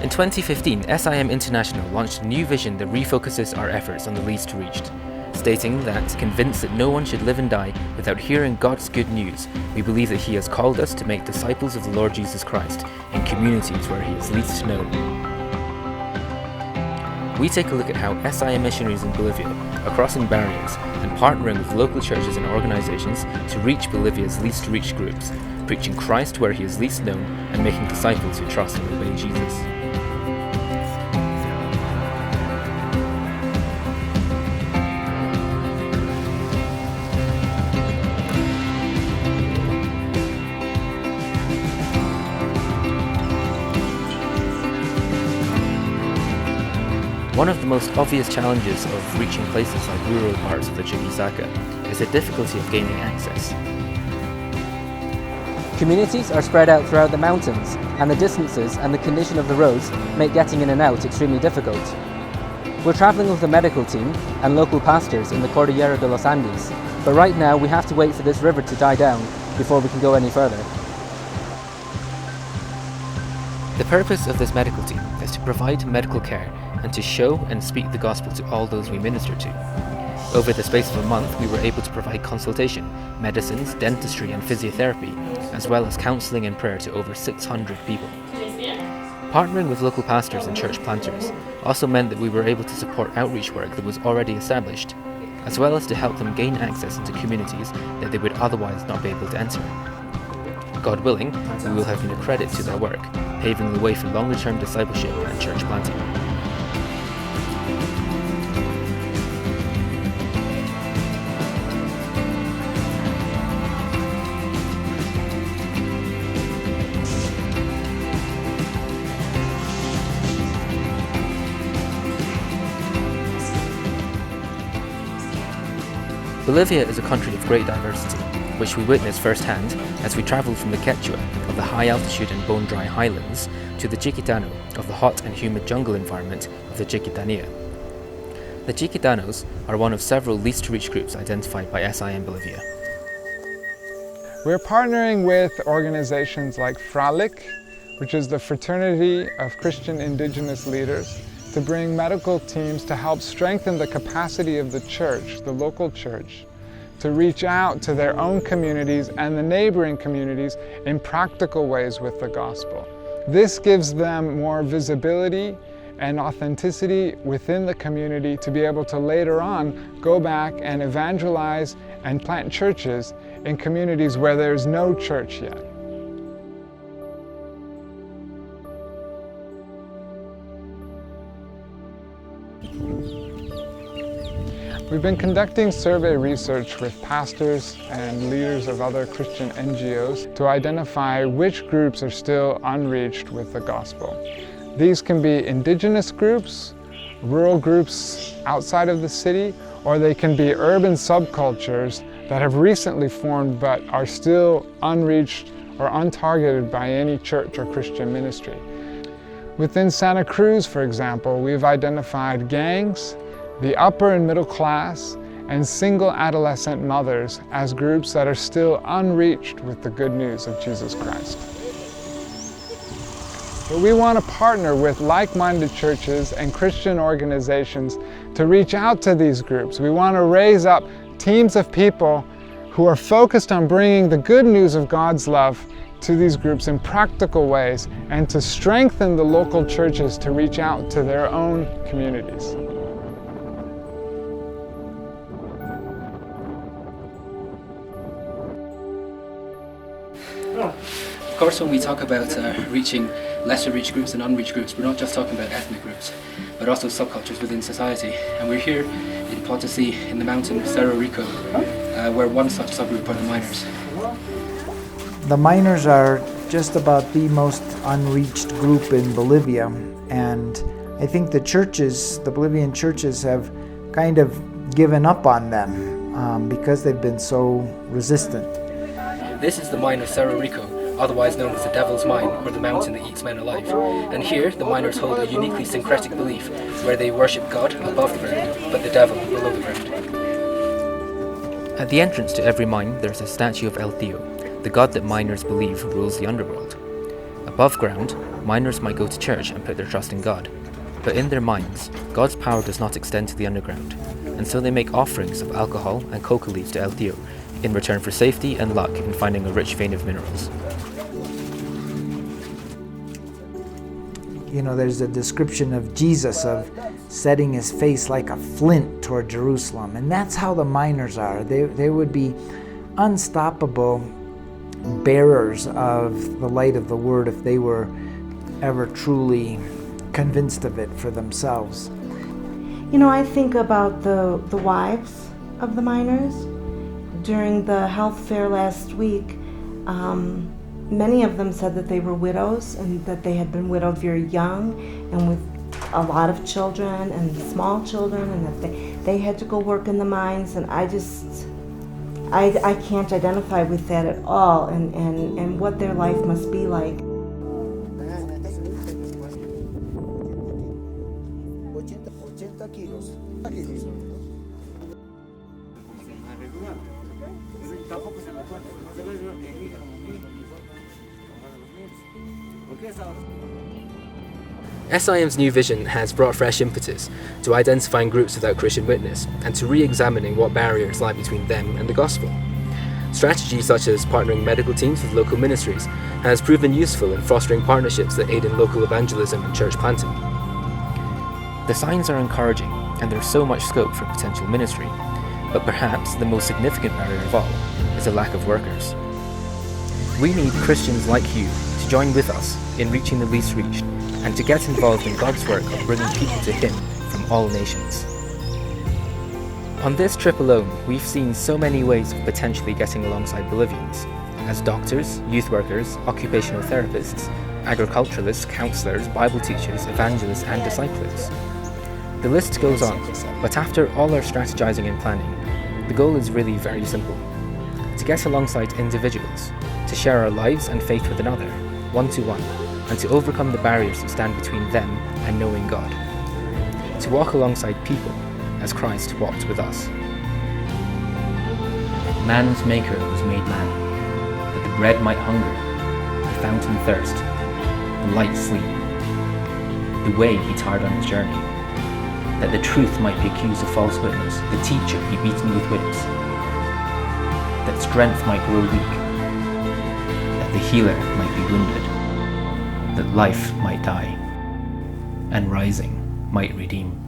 In 2015, SIM International launched a new vision that refocuses our efforts on the least reached, stating that, convinced that no one should live and die without hearing God's good news, we believe that He has called us to make disciples of the Lord Jesus Christ in communities where He is least known. We take a look at how SIM missionaries in Bolivia are crossing barriers and partnering with local churches and organizations to reach Bolivia's least reached groups, preaching Christ where He is least known and making disciples who trust and obey Jesus. One of the most obvious challenges of reaching places like rural parts of the Chuquisaca is the difficulty of gaining access. Communities are spread out throughout the mountains, and the distances and the condition of the roads make getting in and out extremely difficult. We're travelling with the medical team and local pastors in the Cordillera de los Andes, but right now we have to wait for this river to die down before we can go any further. The purpose of this medical team is to provide medical care and to show and speak the gospel to all those we minister to. Over the space of a month, we were able to provide consultation, medicines, dentistry and physiotherapy, as well as counselling and prayer to over 600 people. Partnering with local pastors and church planters also meant that we were able to support outreach work that was already established, as well as to help them gain access into communities that they would otherwise not be able to enter. God willing, we will have been a credit to their work, paving the way for longer-term discipleship and church planting. Bolivia is a country of great diversity, which we witnessed firsthand as we travelled from the Quechua of the high altitude and bone-dry highlands to the Chiquitano of the hot and humid jungle environment of the Chiquitanía. The Chiquitanos are one of several least reached groups identified by SIM Bolivia. We're partnering with organizations like FRALIC, which is the Fraternity of Christian Indigenous Leaders, to bring medical teams to help strengthen the capacity of the church, the local church, to reach out to their own communities and the neighboring communities in practical ways with the gospel. This gives them more visibility and authenticity within the community to be able to later on go back and evangelize and plant churches in communities where there's no church yet. We've been conducting survey research with pastors and leaders of other Christian NGOs to identify which groups are still unreached with the gospel. These can be indigenous groups, rural groups outside of the city, or they can be urban subcultures that have recently formed but are still unreached or untargeted by any church or Christian ministry. Within Santa Cruz, for example, we've identified gangs, the upper and middle class, and single adolescent mothers as groups that are still unreached with the good news of Jesus Christ. But we want to partner with like-minded churches and Christian organizations to reach out to these groups. We want to raise up teams of people who are focused on bringing the good news of God's love to these groups in practical ways and to strengthen the local churches to reach out to their own communities. Of course, when we talk about reaching lesser reached groups and unreached groups, we're not just talking about ethnic groups, but also subcultures within society. And we're here in Potosí, in the mountain Cerro Rico, where one such subgroup are the miners. The miners are just about the most unreached group in Bolivia, and I think the churches, the Bolivian churches, have kind of given up on them because they've been so resistant. This is the mine of Cerro Rico, otherwise known as the Devil's Mine, or the mountain that eats men alive. And here, the miners hold a uniquely syncretic belief, where they worship God above the ground, but the devil below the ground. At the entrance to every mine, there is a statue of El Tío, the god that miners believe rules the underworld. Above ground, miners might go to church and put their trust in God, but in their minds, God's power does not extend to the underground, and so they make offerings of alcohol and coca leaves to El Tío in return for safety and luck in finding a rich vein of minerals. You know, there's a description of Jesus of setting his face like a flint toward Jerusalem, and that's how the miners are. They would be unstoppable bearers of the light of the word if they were ever truly convinced of it for themselves. You know, I think about the wives of the miners. During the health fair last week, many of them said that they were widows and that they had been widowed very young and with a lot of children and small children, and that they had to go work in the mines, and I can't identify with that at all, and what their life must be like. SIM's new vision has brought fresh impetus to identifying groups without Christian witness and to re-examining what barriers lie between them and the gospel. Strategies such as partnering medical teams with local ministries has proven useful in fostering partnerships that aid in local evangelism and church planting. The signs are encouraging, and there's so much scope for potential ministry, but perhaps the most significant barrier of all is a lack of workers. We need Christians like you to join with us in reaching the least reached and to get involved in God's work of bringing people to Him from all nations. On this trip alone, we've seen so many ways of potentially getting alongside Bolivians, as doctors, youth workers, occupational therapists, agriculturalists, counsellors, Bible teachers, evangelists and disciples. The list goes on, but after all our strategizing and planning, the goal is really very simple: to get alongside individuals, to share our lives and faith with another, one-to-one, and to overcome the barriers that stand between them and knowing God. To walk alongside people as Christ walked with us. Man's maker was made man, that the bread might hunger, the fountain thirst, the light sleep. The way he tired on his journey, that the truth might be accused of false witness, the teacher be beaten with whips, that strength might grow weak, that the healer might be wounded, that life might die, and rising might redeem.